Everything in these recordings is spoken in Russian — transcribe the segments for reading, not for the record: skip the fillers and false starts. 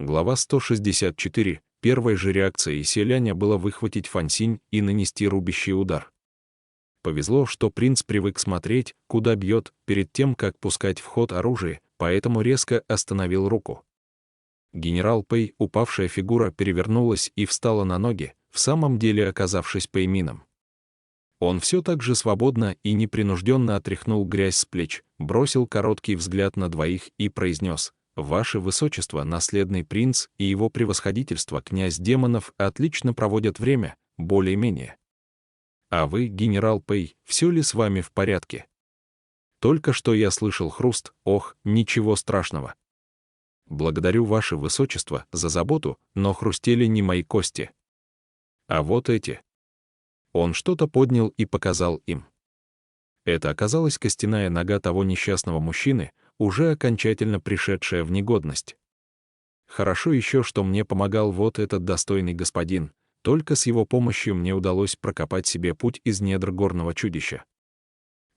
Глава 164. Первой же реакцией селяня было выхватить фансинь и нанести рубящий удар. Повезло, что принц привык смотреть, куда бьет, перед тем, как пускать в ход оружие, поэтому резко остановил руку. Генерал Пэй, упавшая фигура, перевернулась и встала на ноги, в самом деле оказавшись Пэймином. Он все так же свободно и непринужденно отряхнул грязь с плеч, бросил короткий взгляд на двоих и произнес: «Ваше Высочество, наследный принц и его превосходительство, князь демонов, отлично проводят время, более-менее. А вы, генерал Пэй, все ли с вами в порядке? Только что я слышал хруст, ох, ничего страшного. Благодарю Ваше Высочество за заботу, но хрустели не мои кости. А вот эти». Он что-то поднял и показал им. Это оказалась костяная нога того несчастного мужчины, уже окончательно пришедшая в негодность. Хорошо еще, что мне помогал вот этот достойный господин, только с его помощью мне удалось прокопать себе путь из недр горного чудища.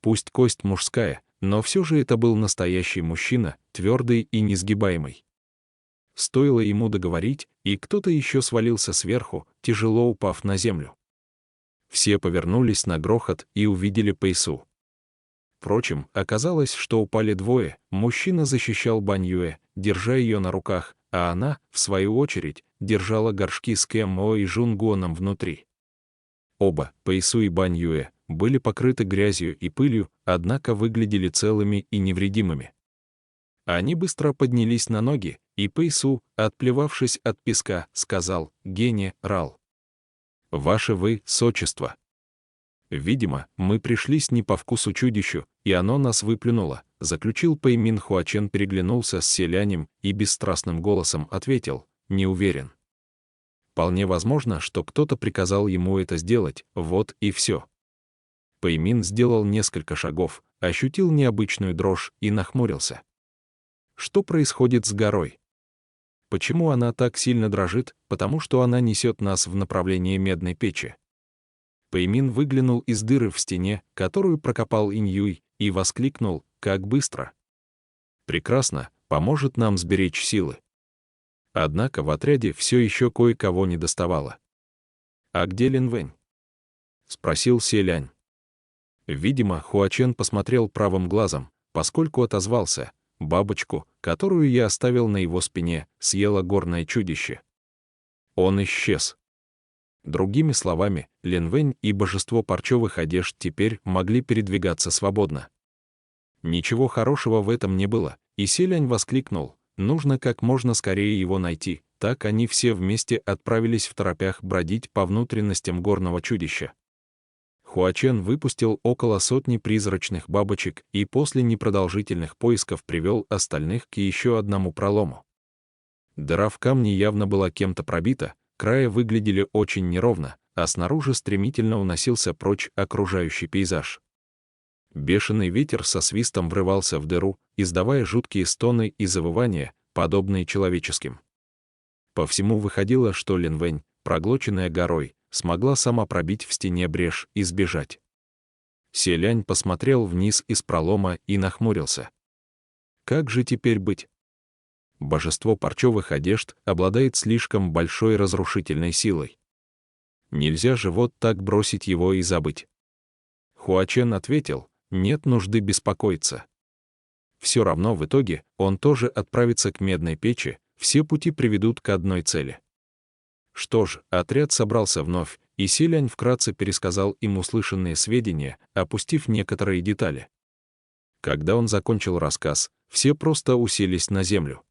Пусть кость мужская, но все же это был настоящий мужчина, твердый и несгибаемый. Стоило ему договорить, и кто-то еще свалился сверху, тяжело упав на землю. Все повернулись на грохот и увидели Пэйсу. Впрочем, оказалось, что упали двое. Мужчина защищал Бань Юэ, держа ее на руках, а она, в свою очередь, держала горшки с Кэм Мо и Жунгоном внутри. Оба, Пэйсу и Бань Юэ, были покрыты грязью и пылью, однако выглядели целыми и невредимыми. Они быстро поднялись на ноги, и Пэйсу, отплевавшись от песка, сказал: «Генерал, ваше Высочество. Видимо, мы пришлись не по вкусу чудищу, и оно нас выплюнуло», заключил Пэймин. Хуачен переглянулся с селянем и бесстрастным голосом ответил: «Не уверен. Вполне возможно, что кто-то приказал ему это сделать, вот и все». Пэймин сделал несколько шагов, ощутил необычную дрожь и нахмурился. Что происходит с горой? Почему она так сильно дрожит? Потому что она несет нас в направлении медной печи. Пэймин выглянул из дыры в стене, которую прокопал Инь-Юй, и воскликнул: «Как быстро! Прекрасно, поможет нам сберечь силы». Однако в отряде все еще кое-кого недоставало. «А где Лин Вэнь?» — спросил селянь. Видимо, Хуачен посмотрел правым глазом, поскольку отозвался: «Бабочку, которую я оставил на его спине, съело горное чудище. Он исчез». Другими словами, Лин Вэнь и божество парчевых одежд теперь могли передвигаться свободно. Ничего хорошего в этом не было, и селянь воскликнул: «Нужно как можно скорее его найти». Так они все вместе отправились второпях бродить по внутренностям горного чудища. Хуачен выпустил около сотни призрачных бабочек и после непродолжительных поисков привел остальных к еще одному пролому. Дыра в камне явно была кем-то пробита, края выглядели очень неровно, а снаружи стремительно уносился прочь окружающий пейзаж. Бешеный ветер со свистом врывался в дыру, издавая жуткие стоны и завывания, подобные человеческим. По всему выходило, что Лин Вэнь, проглоченная горой, смогла сама пробить в стене брешь и сбежать. Селянь посмотрел вниз из пролома и нахмурился. Как же теперь быть? Божество парчевых одежд обладает слишком большой разрушительной силой. Нельзя же вот так бросить его и забыть. Хуачен ответил: «Нет нужды беспокоиться. Все равно в итоге он тоже отправится к медной печи, все пути приведут к одной цели». Что ж, отряд собрался вновь, и селянь вкратце пересказал им услышанные сведения, опустив некоторые детали. Когда он закончил рассказ, все просто уселись на землю.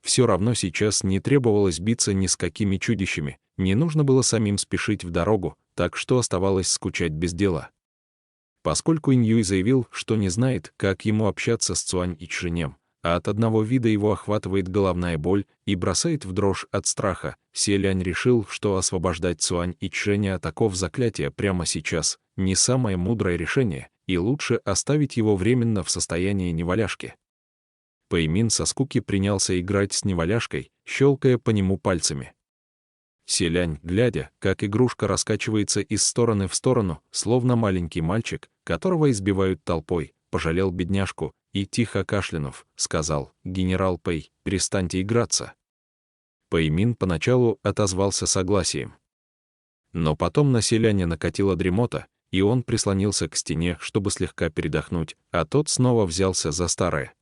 Все равно сейчас не требовалось биться ни с какими чудищами, не нужно было самим спешить в дорогу, так что оставалось скучать без дела. Поскольку Инь-Юй заявил, что не знает, как ему общаться с Цуань и Чжэнем, а от одного вида его охватывает головная боль и бросает в дрожь от страха, селянь решил, что освобождать Цуань и Чжэня от оков заклятия прямо сейчас — не самое мудрое решение, и лучше оставить его временно в состоянии неваляшки. Пэймин со скуки принялся играть с неваляшкой, щелкая по нему пальцами. Селянь, глядя, как игрушка раскачивается из стороны в сторону, словно маленький мальчик, которого избивают толпой, пожалел бедняжку и, тихо кашлянув, сказал: «Генерал Пэй, перестаньте играться. Пэймин поначалу отозвался согласием. Но потом на селяне накатила дремота, и он прислонился к стене, чтобы слегка передохнуть, а тот снова взялся за старое.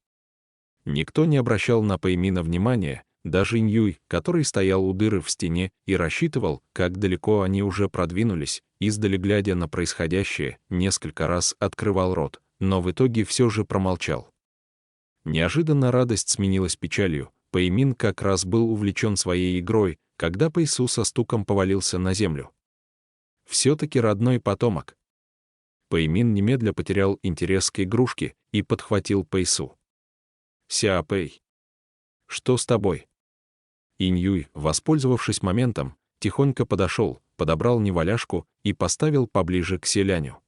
Никто не обращал на Пэймина внимания, даже Иньюй, который стоял у дыры в стене и рассчитывал, как далеко они уже продвинулись, издали глядя на происходящее, несколько раз открывал рот, но в итоге все же промолчал. Неожиданно радость сменилась печалью. Пэймин как раз был увлечен своей игрой, когда Пэйсу со стуком повалился на землю. Все-таки родной потомок. Пэймин немедля потерял интерес к игрушке и подхватил Пэйсу. «Ся Пэй, что с тобой?» Иньюй, воспользовавшись моментом, тихонько подошел, подобрал неваляшку и поставил поближе к селяню.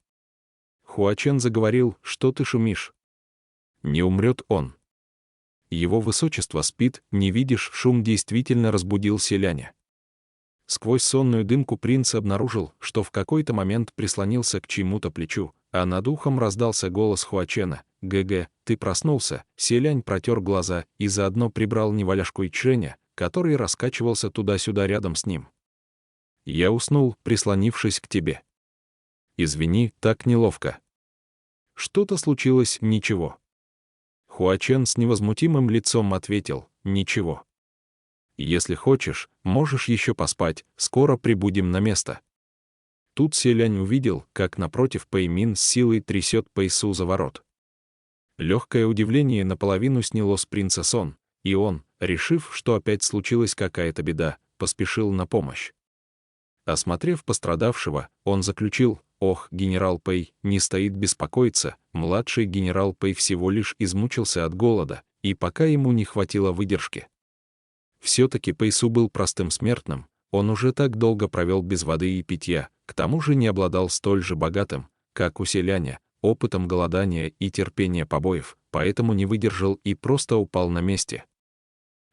Хуачен заговорил, что ты шумишь. Не умрет он. Его высочество спит, не видишь, шум действительно разбудил селяня. Сквозь сонную дымку принц обнаружил, что в какой-то момент прислонился к чьему-то плечу, а над ухом раздался голос Хуачена. «ГГ, ты проснулся?» Селянь протер глаза и заодно прибрал неваляшку Ичжэня, который раскачивался туда-сюда рядом с ним. «Я уснул, прислонившись к тебе. Извини, так неловко». «Что-то случилось?» «Ничего». Хуачен с невозмутимым лицом ответил: «Ничего. Если хочешь, можешь еще поспать, скоро прибудем на место». Тут селянь увидел, как напротив Пэймин с силой трясет Пэйсу за ворот. Легкое удивление наполовину сняло с принца сон, и он, решив, что опять случилась какая-то беда, поспешил на помощь. Осмотрев пострадавшего, он заключил: «Ох, генерал Пэй не стоит беспокоиться, младший генерал Пэй всего лишь измучился от голода, и пока ему не хватило выдержки». Все-таки Пэйсу был простым смертным, он уже так долго провел без воды и питья, к тому же не обладал столь же богатым, как у селяня, опытом голодания и терпения побоев, поэтому не выдержал и просто упал на месте.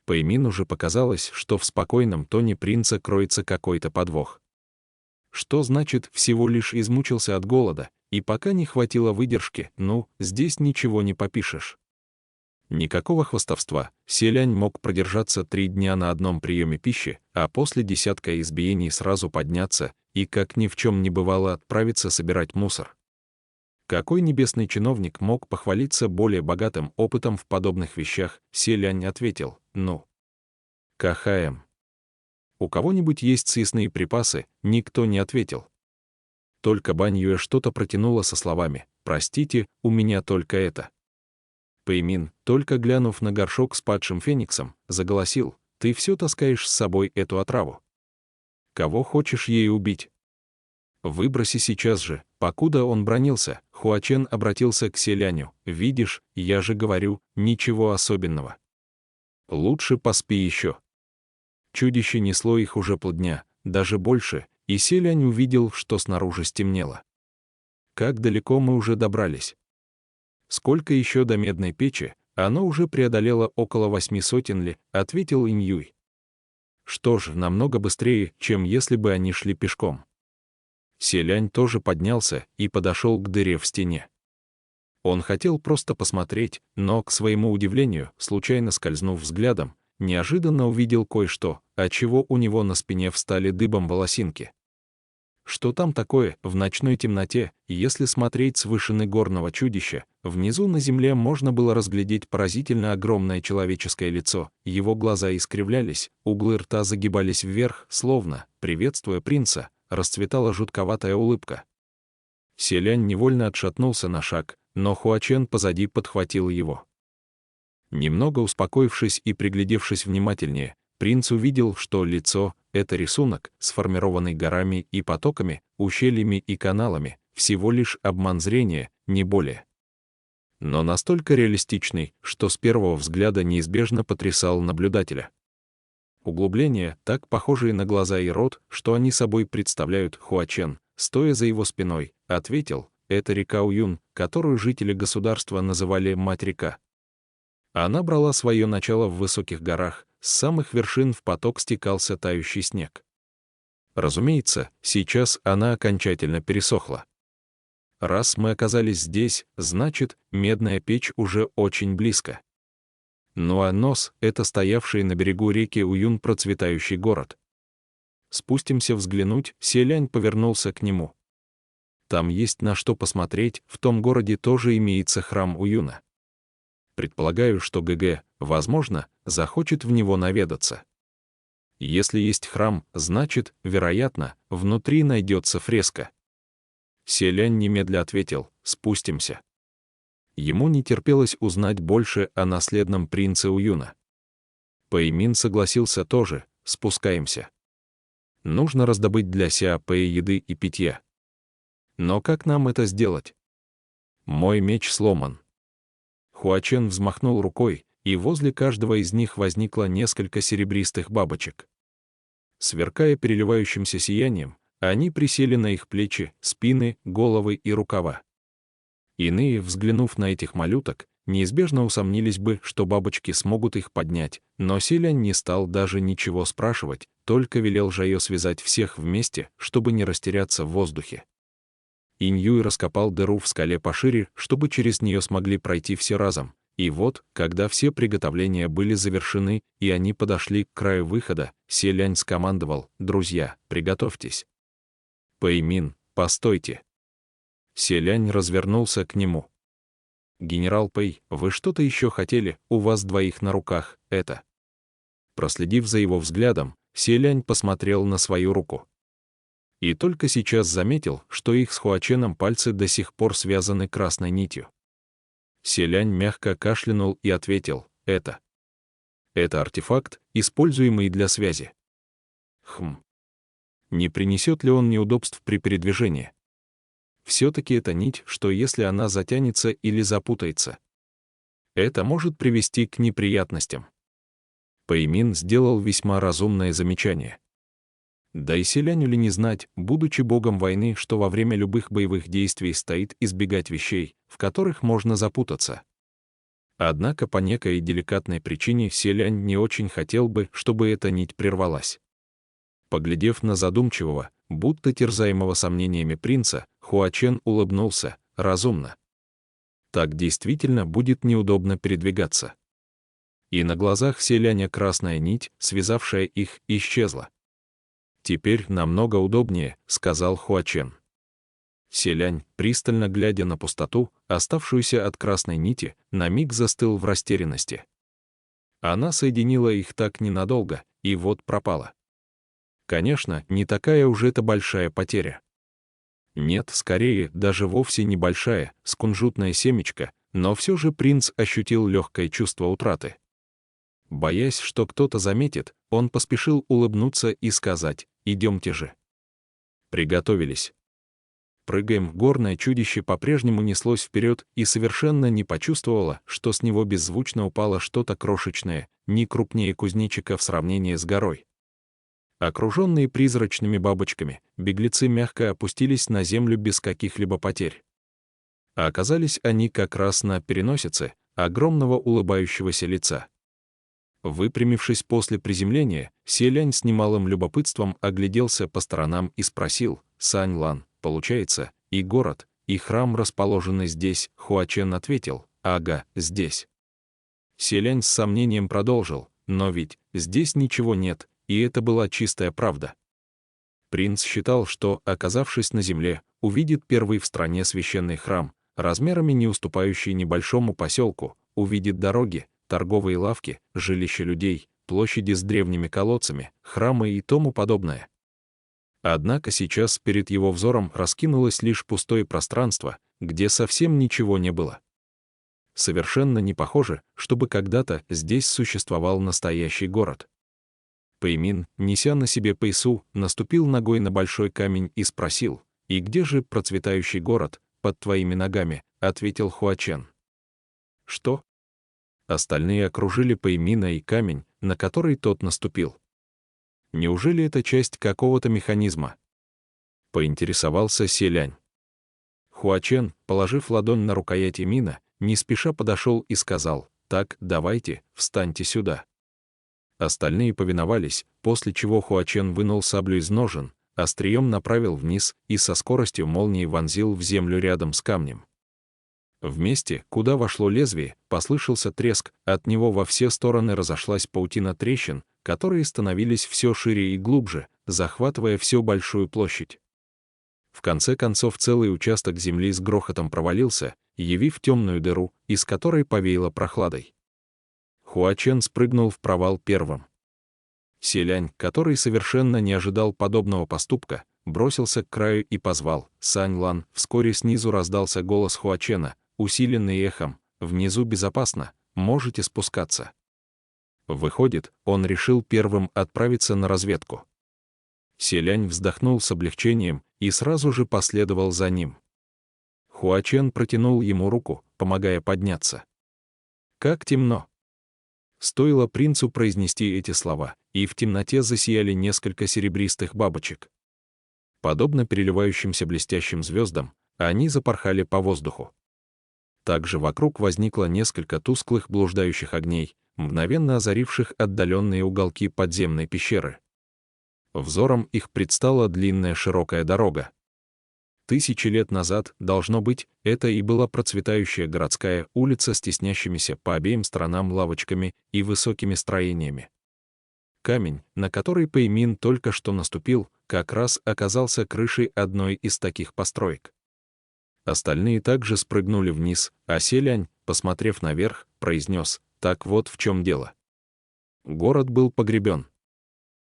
Пэймину же показалось, что в спокойном тоне принца кроется какой-то подвох. Что значит «всего лишь измучился от голода», и пока не хватило выдержки? Ну, здесь ничего не попишешь. Никакого хвастовства, селянь мог продержаться 3 дня на одном приеме пищи, а после десятка избиений сразу подняться и, как ни в чем не бывало, отправиться собирать мусор. Какой небесный чиновник мог похвалиться более богатым опытом в подобных вещах? Селянь ответил: «Ну, КХМ. У кого-нибудь есть съестные припасы?» Никто не ответил. Только Бань Юэ что-то протянула со словами: «Простите, у меня только это». Пэймин, только глянув на горшок с падшим фениксом, заголосил: «Ты все таскаешь с собой эту отраву. Кого хочешь ей убить? Выброси сейчас же». Покуда он бранился, Хуачен обратился к селяню: «Видишь, я же говорю, ничего особенного. Лучше поспи еще». Чудище несло их уже полдня, даже больше, и селянь увидел, что снаружи стемнело. «Как далеко мы уже добрались?» «Сколько еще до медной печи?» «Оно уже преодолело около 800 ли», — ответил Иньюй. «Что ж, намного быстрее, чем если бы они шли пешком». Селянь тоже поднялся и подошел к дыре в стене. Он хотел просто посмотреть, но, к своему удивлению, случайно скользнув взглядом, неожиданно увидел кое-что, отчего у него на спине встали дыбом волосинки. Что там такое в ночной темноте, если смотреть с вышины горного чудища? Внизу на земле можно было разглядеть поразительно огромное человеческое лицо, его глаза искривлялись, углы рта загибались вверх, словно, приветствуя принца, расцветала жутковатая улыбка. Селянь невольно отшатнулся на шаг, но Хуачен позади подхватил его. Немного успокоившись и приглядевшись внимательнее, принц увидел, что лицо — это рисунок, сформированный горами и потоками, ущельями и каналами, всего лишь обман зрения, не более. Но настолько реалистичный, что с первого взгляда неизбежно потрясал наблюдателя. Углубления, так похожие на глаза и рот, что они собой представляют. Хуачен, стоя за его спиной, ответил: «Это река Уюн, которую жители государства называли Мать-река». Она брала свое начало в высоких горах, с самых вершин в поток стекался тающий снег. Разумеется, сейчас она окончательно пересохла. Раз мы оказались здесь, значит, медная печь уже очень близко. Ну а Нос — это стоявший на берегу реки Уюн процветающий город. Спустимся взглянуть, Селянь повернулся к нему. Там есть на что посмотреть, в том городе тоже имеется храм Уюна. Предполагаю, что ГГ, возможно, захочет в него наведаться. Если есть храм, значит, вероятно, внутри найдется фреска. Селянь немедля ответил: спустимся. Ему не терпелось узнать больше о наследном принце Уюна. Пэймин согласился тоже: спускаемся. Нужно раздобыть для Ся Пэя еды и питья. Но как нам это сделать? Мой меч сломан. Хуачен взмахнул рукой, и возле каждого из них возникло несколько серебристых бабочек. Сверкая переливающимся сиянием, они присели на их плечи, спины, головы и рукава. Иные, взглянув на этих малюток, неизбежно усомнились бы, что бабочки смогут их поднять, но Селянь не стал даже ничего спрашивать, только велел Жайо связать всех вместе, чтобы не растеряться в воздухе. Инь-Юй раскопал дыру в скале пошире, чтобы через нее смогли пройти все разом, и вот, когда все приготовления были завершены, и они подошли к краю выхода, Селянь скомандовал: «Друзья, приготовьтесь». «Пэймин, постойте». Селянь развернулся к нему. «Генерал Пэй, вы что-то еще хотели, у вас двоих на руках, это». Проследив за его взглядом, Селянь посмотрел на свою руку. И только сейчас заметил, что их с Хуаченом пальцы до сих пор связаны красной нитью. Селянь мягко кашлянул и ответил: «Это артефакт, используемый для связи». Не принесет ли он неудобств при передвижении? Все-таки это нить, что если она затянется или запутается, это может привести к неприятностям. Пэймин сделал весьма разумное замечание. Да и селяню ли не знать, будучи богом войны, что во время любых боевых действий стоит избегать вещей, в которых можно запутаться. Однако по некой деликатной причине селянь не очень хотел бы, чтобы эта нить прервалась. Поглядев на задумчивого, будто терзаемого сомнениями принца, Хуачен улыбнулся: разумно. Так действительно будет неудобно передвигаться. И на глазах селяня красная нить, связавшая их, исчезла. «Теперь намного удобнее», — сказал Хуачен. Селянь, пристально глядя на пустоту, оставшуюся от красной нити, на миг застыл в растерянности. Она соединила их так ненадолго, и вот пропала. Конечно, не такая уж это большая потеря. Нет, скорее, даже вовсе небольшая, с кунжутное семечко, но все же принц ощутил легкое чувство утраты. Боясь, что кто-то заметит, он поспешил улыбнуться и сказать: «Идемте же». Приготовились. Прыгаем, горное чудище по-прежнему неслось вперед и совершенно не почувствовало, что с него беззвучно упало что-то крошечное, не крупнее кузнечика в сравнении с горой. Окруженные призрачными бабочками, беглецы мягко опустились на землю без каких-либо потерь. А оказались они как раз на переносице огромного улыбающегося лица. Выпрямившись после приземления, Селянь с немалым любопытством огляделся по сторонам и спросил: «Сань-Лан, получается, и город, и храм расположены здесь?» Хуачен ответил: «Ага, здесь». Селянь с сомнением продолжил: «Но ведь здесь ничего нет», и это была чистая правда. Принц считал, что, оказавшись на земле, увидит первый в стране священный храм, размерами не уступающий небольшому поселку, увидит дороги, торговые лавки, жилища людей, площади с древними колодцами, храмы и тому подобное. Однако сейчас перед его взором раскинулось лишь пустое пространство, где совсем ничего не было. Совершенно не похоже, чтобы когда-то здесь существовал настоящий город. Пэймин, неся на себе Пэйсу, наступил ногой на большой камень и спросил: «И где же процветающий город, под твоими ногами?» — ответил Хуачен. «Что?» Остальные окружили Пэймина и камень, на который тот наступил. Неужели это часть какого-то механизма? Поинтересовался Селянь. Хуачен, положив ладонь на рукоять Мина, не спеша подошел и сказал: «Так, давайте, встаньте сюда». Остальные повиновались, после чего Хуачен вынул саблю из ножен, острием направил вниз и со скоростью молнии вонзил в землю рядом с камнем. В месте, куда вошло лезвие, послышался треск, от него во все стороны разошлась паутина трещин, которые становились все шире и глубже, захватывая всю большую площадь. В конце концов целый участок земли с грохотом провалился, явив темную дыру, из которой повеяло прохладой. Хуачен спрыгнул в провал первым. Селянь, который совершенно не ожидал подобного поступка, бросился к краю и позвал «Сань Лан». Вскоре снизу раздался голос Хуачена, усиленный эхом: «Внизу безопасно, можете спускаться». Выходит, он решил первым отправиться на разведку. Селянь вздохнул с облегчением и сразу же последовал за ним. Хуачен протянул ему руку, помогая подняться. Как темно! Стоило принцу произнести эти слова, и в темноте засияли несколько серебристых бабочек. Подобно переливающимся блестящим звездам, они запорхали по воздуху. Также вокруг возникло несколько тусклых блуждающих огней, мгновенно озаривших отдаленные уголки подземной пещеры. Взором их предстала длинная широкая дорога. Тысячи лет назад, должно быть, это и была процветающая городская улица с теснящимися по обеим сторонам лавочками и высокими строениями. Камень, на который Пэймин только что наступил, как раз оказался крышей одной из таких построек. Остальные также спрыгнули вниз, а Селянь, посмотрев наверх, произнес: «Так вот в чем дело». Город был погребен.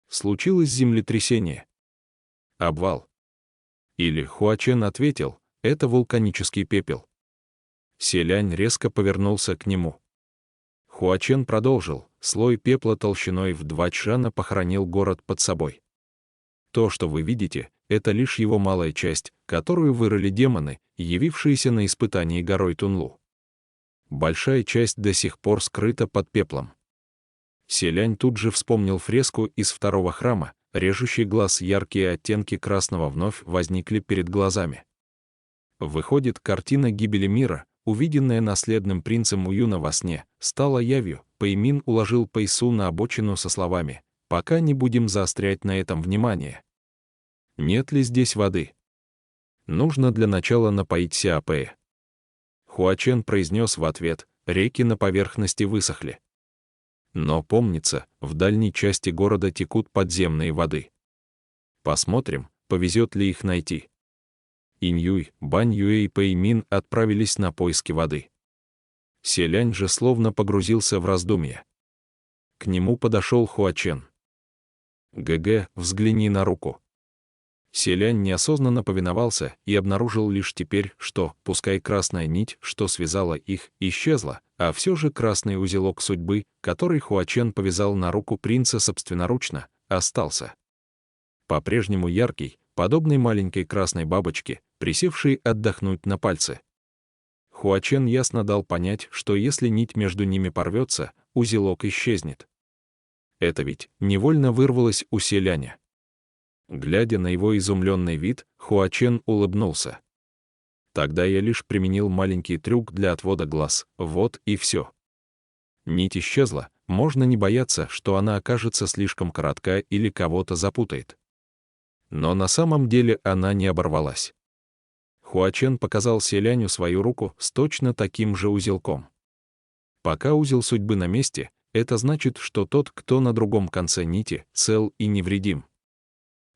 Случилось землетрясение. Обвал. Или Хуачен ответил: это вулканический пепел. Селянь резко повернулся к нему. Хуачен продолжил: слой пепла толщиной в 2 чжана похоронил город под собой. То, что вы видите, это лишь его малая часть, которую вырыли демоны, явившиеся на испытании горой Тунлу. Большая часть до сих пор скрыта под пеплом. Селянь тут же вспомнил фреску из второго храма, режущий глаз яркие оттенки красного вновь возникли перед глазами. Выходит, картина гибели мира, увиденная наследным принцем Уюна во сне, стала явью. Пэймин уложил Пэйсу на обочину со словами: «Пока не будем заострять на этом внимание. Нет ли здесь воды? Нужно для начала напоить Сяопэя». Хуачен произнес в ответ: «Реки на поверхности высохли. Но, помнится, в дальней части города текут подземные воды. Посмотрим, повезет ли их найти». Иньюй, Баньюэ и Пэймин отправились на поиски воды. Селянь же словно погрузился в раздумья. К нему подошел Хуачен. «ГГ, взгляни на руку». Селянь неосознанно повиновался и обнаружил лишь теперь, что, пускай красная нить, что связала их, исчезла, а все же красный узелок судьбы, который Хуачен повязал на руку принца собственноручно, остался. По-прежнему яркий, подобный маленькой красной бабочке, присевшей отдохнуть на пальце. Хуачен ясно дал понять, что если нить между ними порвется, узелок исчезнет. Это ведь невольно вырвалось у Селяня. Глядя на его изумленный вид, Хуачен улыбнулся. Тогда я лишь применил маленький трюк для отвода глаз, вот и все. Нить исчезла, можно не бояться, что она окажется слишком коротка или кого-то запутает. Но на самом деле она не оборвалась. Хуачен показал Селяню свою руку с точно таким же узелком. Пока узел судьбы на месте, это значит, что тот, кто на другом конце нити, цел и невредим.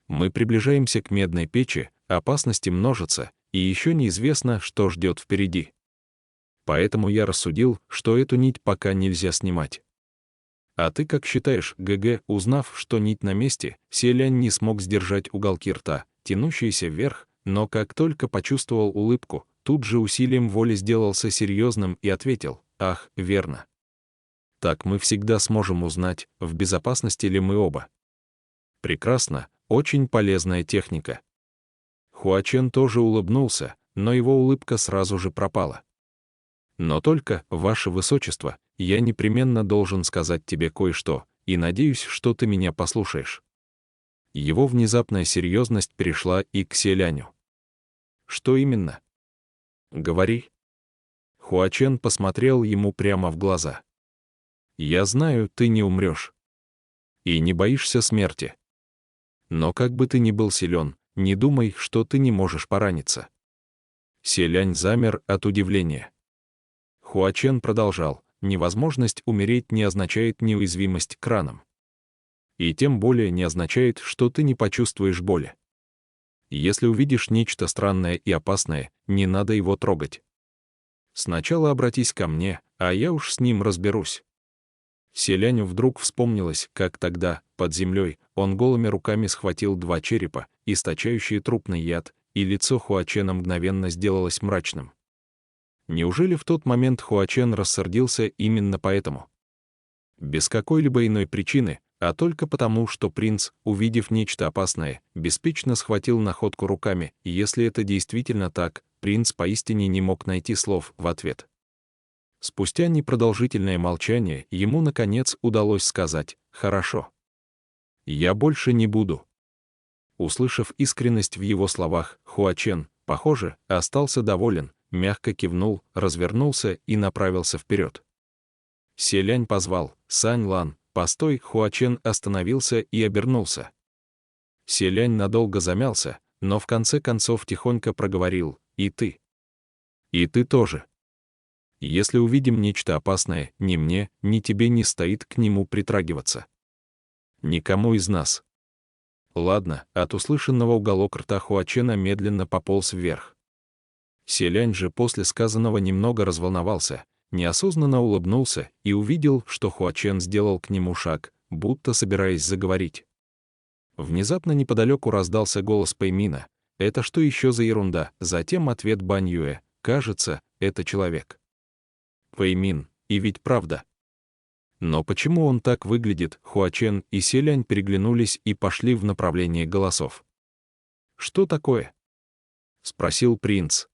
Мы приближаемся к медной печи, опасности множатся, и еще неизвестно, что ждет впереди. Поэтому я рассудил, что эту нить пока нельзя снимать. А ты как считаешь, ГГ? Узнав, что нить на месте, Селянь не смог сдержать уголки рта, тянущиеся вверх, но как только почувствовал улыбку, тут же усилием воли сделался серьезным и ответил: «Ах, верно. Так мы всегда сможем узнать, в безопасности ли мы оба». Прекрасно, очень полезная техника. Хуачен тоже улыбнулся, но его улыбка сразу же пропала. «Но только, ваше высочество, я непременно должен сказать тебе кое-что, и надеюсь, что ты меня послушаешь». Его внезапная серьезность перешла и к Селяню. «Что именно?» «Говори». Хуачен посмотрел ему прямо в глаза. «Я знаю, ты не умрешь. И не боишься смерти. Но как бы ты ни был силен, не думай, что ты не можешь пораниться». Селянь замер от удивления. Хуачен продолжал, невозможность умереть не означает неуязвимость к ранам. И тем более не означает, что ты не почувствуешь боли. Если увидишь нечто странное и опасное, не надо его трогать. Сначала обратись ко мне, а я уж с ним разберусь. Селяню вдруг вспомнилось, как тогда, под землей, он голыми руками схватил 2 черепа, источающие трупный яд, и лицо Хуачена мгновенно сделалось мрачным. Неужели в тот момент Хуачен рассердился именно поэтому? Без какой-либо иной причины, а только потому, что принц, увидев нечто опасное, беспечно схватил находку руками, и если это действительно так, принц поистине не мог найти слов в ответ. Спустя непродолжительное молчание ему, наконец, удалось сказать «Хорошо. Я больше не буду». Услышав искренность в его словах, Хуачен, похоже, остался доволен, мягко кивнул, развернулся и направился вперед. Селянь позвал «Сань Лан, постой!» Хуачен остановился и обернулся. Селянь надолго замялся, но в конце концов тихонько проговорил «И ты. И ты тоже. Если увидим нечто опасное, ни мне, ни тебе не стоит к нему притрагиваться. Никому из нас». Ладно, от услышанного уголок рта Хуачена медленно пополз вверх. Селянь же после сказанного немного разволновался, неосознанно улыбнулся и увидел, что Хуачен сделал к нему шаг, будто собираясь заговорить. Внезапно неподалеку раздался голос Пэймина. «Это что еще за ерунда?» Затем ответ Бань Юэ. «Кажется, это человек». Пэймин, и ведь правда. Но почему он так выглядит? Хуачен и Селянь переглянулись и пошли в направлении голосов. «Что такое?» — спросил принц.